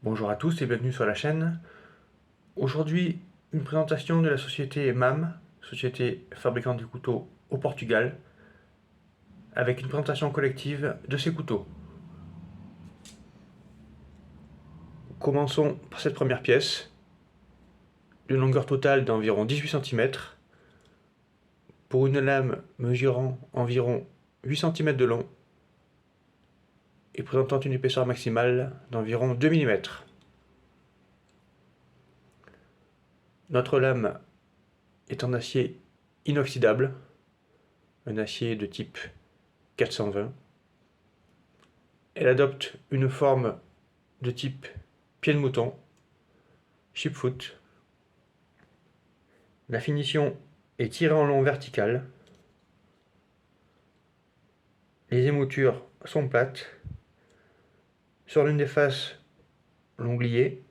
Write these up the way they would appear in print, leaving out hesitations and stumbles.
Bonjour à tous et bienvenue sur la chaîne. Aujourd'hui, une présentation de la société MAM, société fabricante de couteaux au Portugal, avec une présentation collective de ces couteaux. Commençons par cette première pièce, d'une longueur totale d'environ 18 cm, pour une lame mesurant environ 8 cm de long et présentant une épaisseur maximale d'environ 2 mm. Notre lame est en acier inoxydable, un acier de type 420. Elle adopte une forme de type pied de mouton, chipfoot. La finition est tirée en long vertical. Les émoutures sont plates. Sur l'une des faces, l'onglier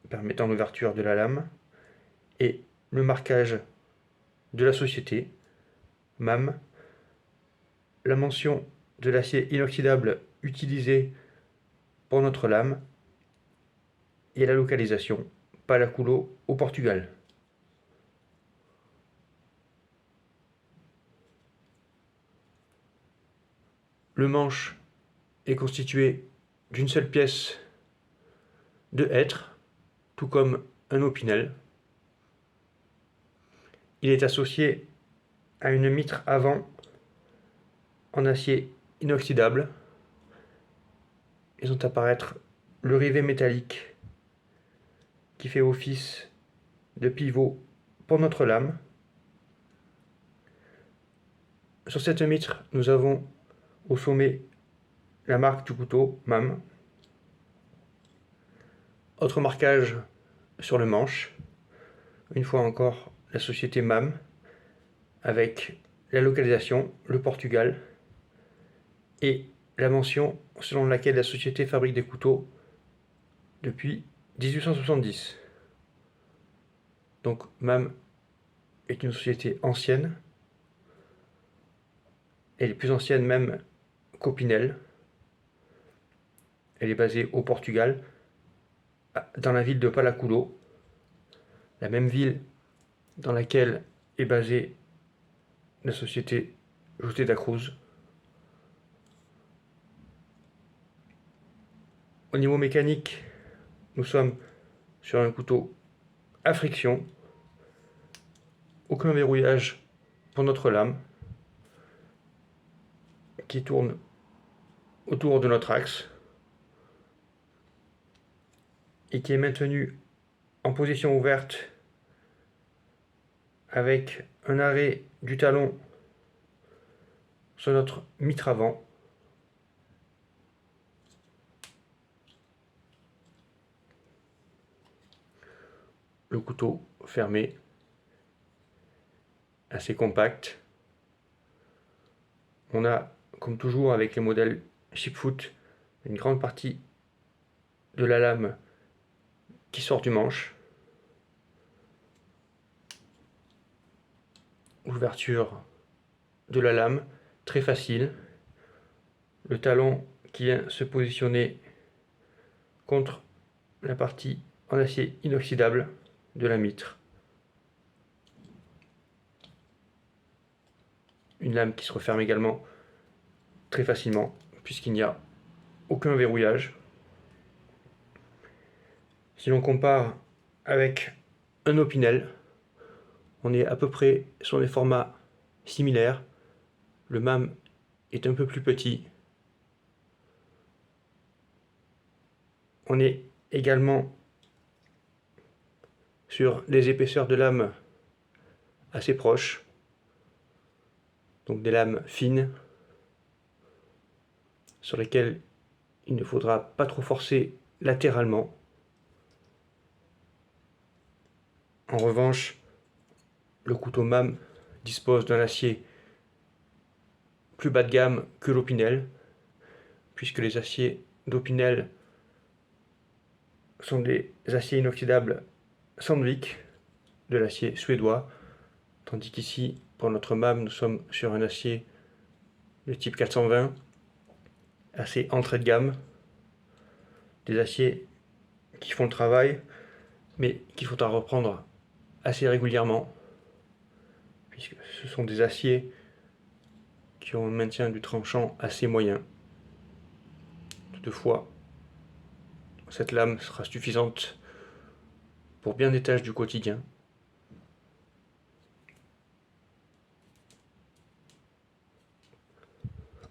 permettant l'ouverture de la lame et le marquage de la société MAM, la mention de l'acier inoxydable utilisé pour notre lame et la localisation Palaculo au Portugal. Le manche est constitué d'une seule pièce de hêtre, tout comme un opinel. Il est associé à une mitre avant en acier inoxydable. Ils ont apparaître le rivet métallique qui fait office de pivot pour notre lame. Sur cette mitre, nous avons au sommet la marque du couteau MAM. Autre marquage sur le manche, une fois encore la société MAM, avec la localisation, le Portugal, et la mention selon laquelle la société fabrique des couteaux depuis 1870. Donc MAM est une société ancienne, elle est plus ancienne même qu'Opinel. Elle est basée au Portugal, dans la ville de Palaculo, la même ville dans laquelle est basée la société José da Cruz. Au niveau mécanique, nous sommes sur un couteau à friction, aucun verrouillage pour notre lame qui tourne autour de notre axe et qui est maintenu en position ouverte avec un arrêt du talon sur notre mitre avant. Le couteau fermé, assez compact. On a, comme toujours avec les modèles chipfoot, une grande partie de la lame qui sort du manche. Ouverture de la lame, très facile. Le talon qui vient se positionner contre la partie en acier inoxydable de la mitre. Une lame qui se referme également très facilement puisqu'il n'y a aucun verrouillage. Si l'on compare avec un opinel, on est à peu près sur des formats similaires. Le MAM est un peu plus petit. On est également sur des épaisseurs de lame assez proches, donc des lames fines sur lesquelles il ne faudra pas trop forcer latéralement. En revanche, le couteau MAM dispose d'un acier plus bas de gamme que l'Opinel, puisque les aciers d'Opinel sont des aciers inoxydables Sandvik, de l'acier suédois, tandis qu'ici, pour notre MAM, nous sommes sur un acier de type 420, assez entrée de gamme, des aciers qui font le travail, mais qu'il faudra reprendre assez régulièrement, puisque ce sont des aciers qui ont un maintien du tranchant assez moyen. Toutefois, cette lame sera suffisante pour bien des tâches du quotidien.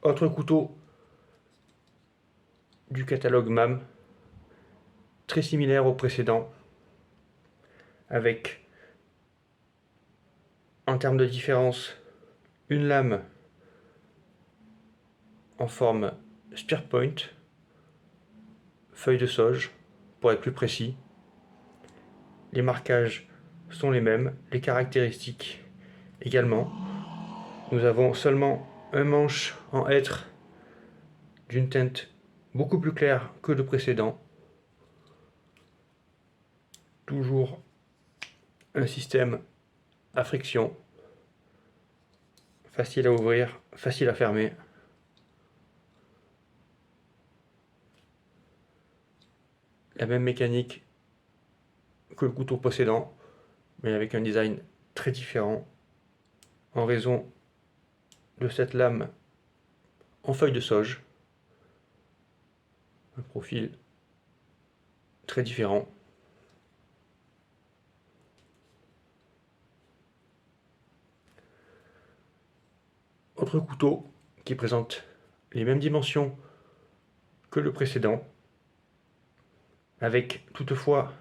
Autre couteau du catalogue MAM, très similaire au précédent, avec, en termes de différence, une lame en forme spear point, feuille de sauge, pour être plus précis. Les marquages sont les mêmes, les caractéristiques également. Nous avons seulement un manche en hêtre d'une teinte beaucoup plus claire que le précédent. Toujours un système à friction, facile à ouvrir, facile à fermer. La même mécanique que le couteau précédent, mais avec un design très différent en raison de cette lame en feuille de sauge. Un profil très différent. Autre couteau qui présente les mêmes dimensions que le précédent, avec toutefois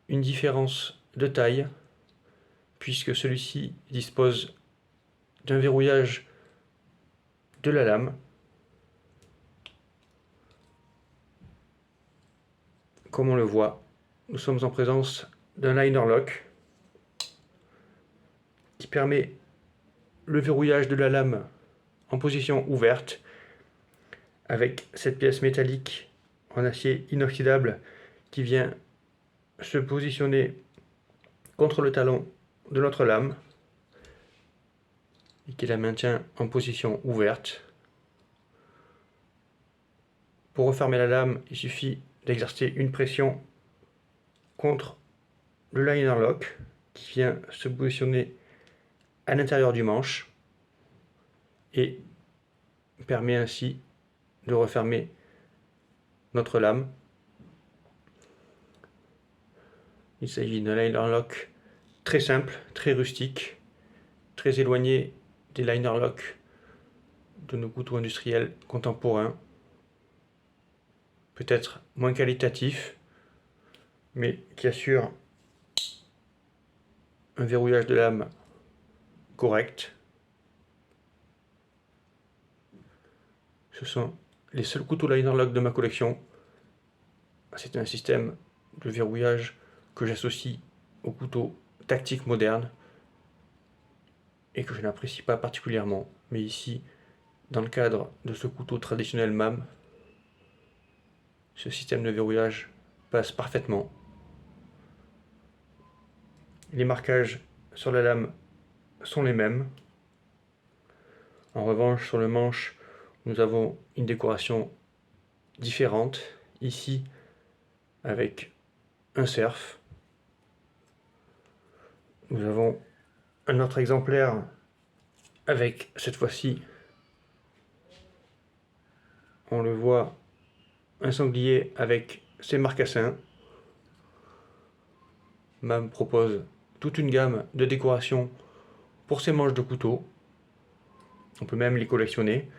une différence de taille, puisque celui-ci dispose d'un verrouillage de la lame. Comme on le voit, nous sommes en présence d'un liner lock qui permet le verrouillage de la lame en position ouverte avec cette pièce métallique en acier inoxydable qui vient se positionner contre le talon de notre lame et qui la maintient en position ouverte. Pour refermer la lame, il suffit d'exercer une pression contre le liner lock qui vient se positionner à l'intérieur du manche et permet ainsi de refermer notre lame. Il s'agit d'un liner lock très simple, très rustique, très éloigné des liner locks de nos couteaux industriels contemporains. Peut-être moins qualitatif, mais qui assure un verrouillage de lame correct. Ce sont les seuls couteaux liner lock de ma collection. C'est un système de verrouillage que j'associe aux couteaux tactiques modernes et que je n'apprécie pas particulièrement. Mais ici, dans le cadre de ce couteau traditionnel MAM, ce système de verrouillage passe parfaitement. Les marquages sur la lame sont les mêmes. En revanche, sur le manche, nous avons une décoration différente. Ici, avec un cerf. Nous avons un autre exemplaire avec, cette fois-ci, on le voit, un sanglier avec ses marcassins. MAM propose toute une gamme de décorations pour ces manches de couteau. On peut même les collectionner.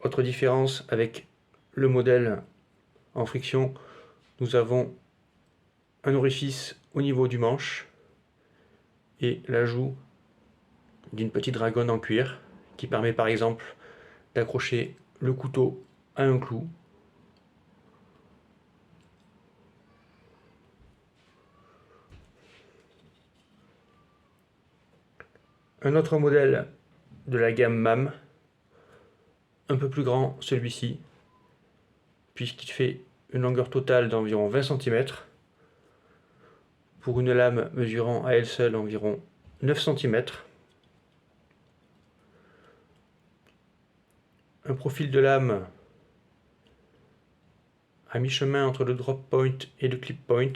Autre différence avec le modèle en friction, nous avons un orifice au niveau du manche et l'ajout d'une petite dragonne en cuir qui permet par exemple d'accrocher le couteau à un clou. Un autre modèle de la gamme MAM, un peu plus grand celui-ci, puisqu'il fait une longueur totale d'environ 20 cm, pour une lame mesurant à elle seule environ 9 cm. Un profil de lame à mi-chemin entre le drop point et le clip point,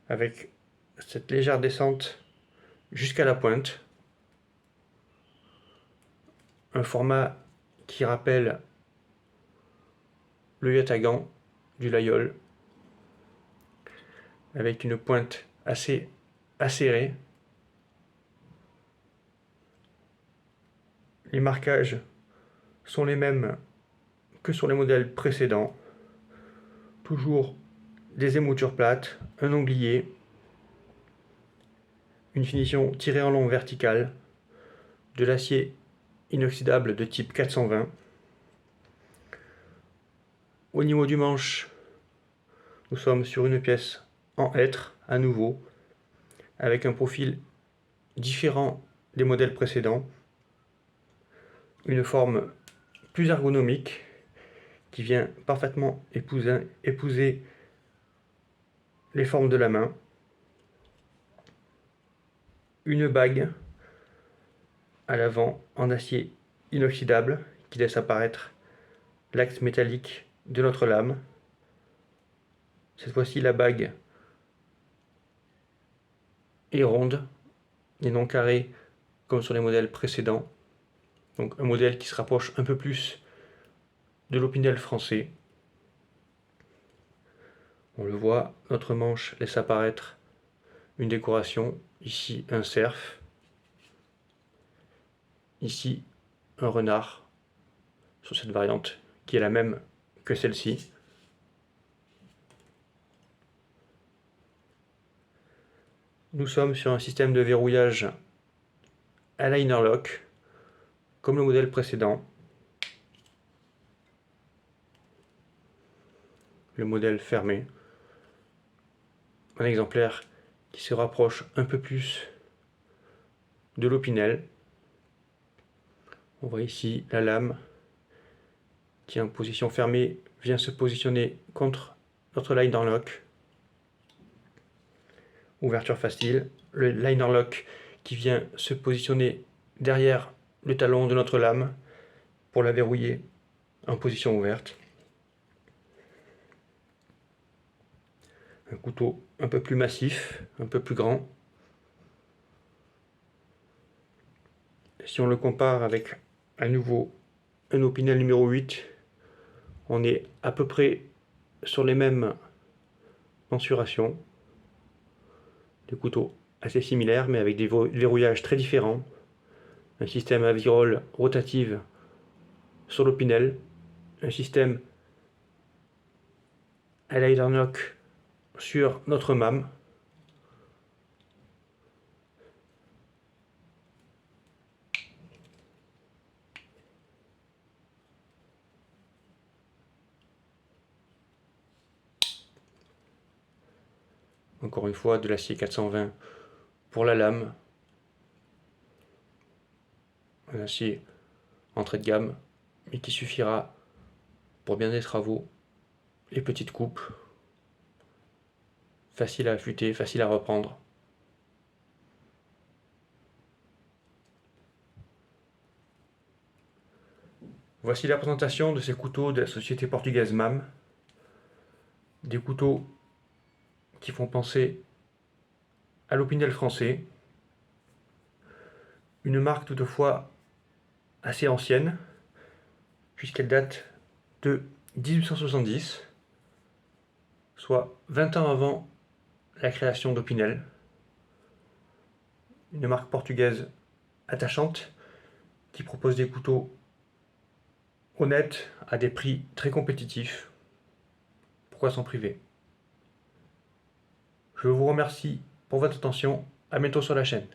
avec cette légère descente jusqu'à la pointe. Un format qui rappelle le yatagan du layol, avec une pointe assez acérée. Les marquages sont les mêmes que sur les modèles précédents. Toujours des émoutures plates, un onglier, une finition tirée en long verticale, de l'acier inoxydable de type 420. Au niveau du manche, nous sommes sur une pièce en hêtre à nouveau, avec un profil différent des modèles précédents, une forme plus ergonomique qui vient parfaitement épouser les formes de la main, une bague à l'avant en acier inoxydable qui laisse apparaître l'axe métallique de notre lame. Cette fois-ci, la bague est ronde et non carrée comme sur les modèles précédents. Donc un modèle qui se rapproche un peu plus de l'Opinel français. On le voit, notre manche laisse apparaître une décoration. Ici un cerf, ici un renard sur cette variante qui est la même que celle-ci. Nous sommes sur un système de verrouillage à liner lock comme le modèle précédent. Le modèle fermé. Un exemplaire qui se rapproche un peu plus de l'Opinel. On voit ici la lame qui en position fermée vient se positionner contre notre liner lock. Ouverture facile, le liner lock qui vient se positionner derrière le talon de notre lame pour la verrouiller en position ouverte. Un couteau un peu plus massif, un peu plus grand. Si on le compare avec à nouveau un Opinel numéro 8, on est à peu près sur les mêmes mensurations. Des couteaux assez similaires mais avec des verrouillages très différents. Un système à virole rotative sur l'Opinel, un système à liner lock sur notre MAM. Encore une fois, de l'acier 420 pour la lame. Un acier entrée de gamme, mais qui suffira pour bien des travaux et petites coupes. Facile à affûter, facile à reprendre. Voici la présentation de ces couteaux de la société portugaise MAM. Des couteaux qui font penser à l'Opinel français. Une marque toutefois assez ancienne, puisqu'elle date de 1870, soit 20 ans avant la création d'Opinel. Une marque portugaise attachante qui propose des couteaux honnêtes à des prix très compétitifs. Pourquoi s'en priver? Je vous remercie pour votre attention. À bientôt sur la chaîne.